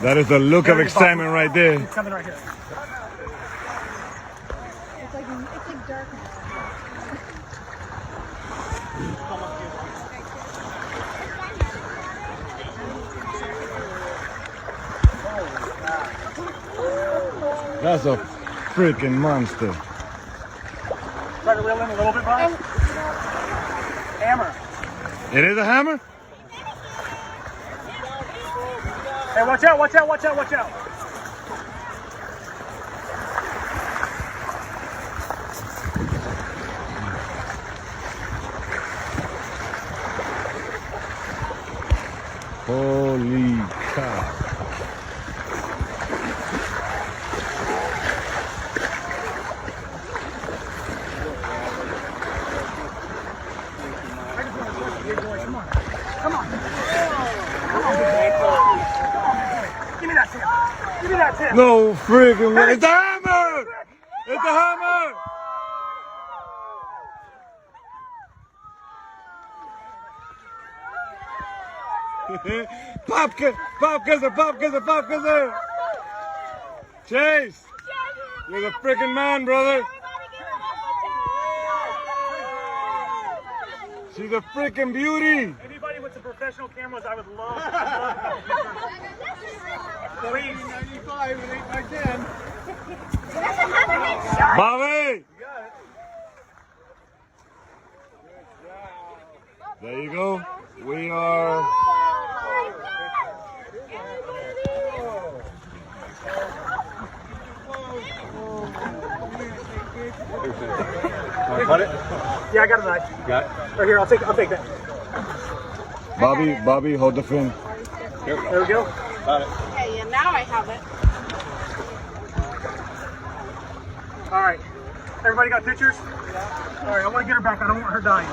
That is the look of excitement right there. He's coming right here. It's like darkness. That's a freaking monster. Try to reel in a little bit, Bob. Hammer. It is a hammer? Hey, watch out, watch out, watch out, watch out. Holy cow. Come on. Come on. Give me that tip. Give me that tip. No freaking way. It's the hammer! It's the hammer! Pop kisser! Chase! You're the freaking man, brother! She's a freaking beauty! Anybody with some professional cameras, I would love. Please. 95 and 8x10. Bobby! There you go. We are. Cut it? Yeah, I got a knife. Got it? Right here, I'll take that. Bobby, hold the fin. Here we go. There we go. Got it. Okay, and now I have it. All right. Everybody got pictures? All right, I want to get her back. I don't want her dying.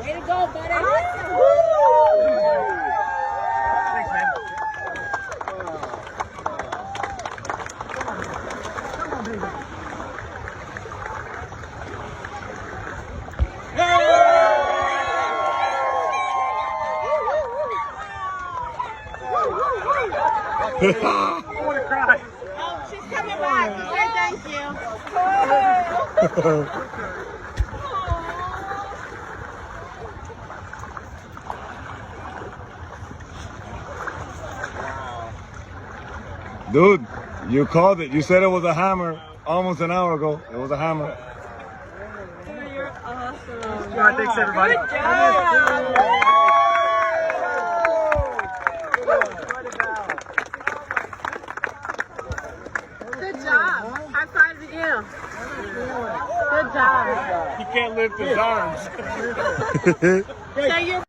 Way to go, buddy. Thanks, man. I want to cry. Oh, she's coming back. Say thank you. Dude, you called it. You said it was a hammer almost an hour ago. It was a hammer. You're awesome. All right, thanks, everybody. Good job. Good job. High five to you. Good job. He can't lift his arms. So you're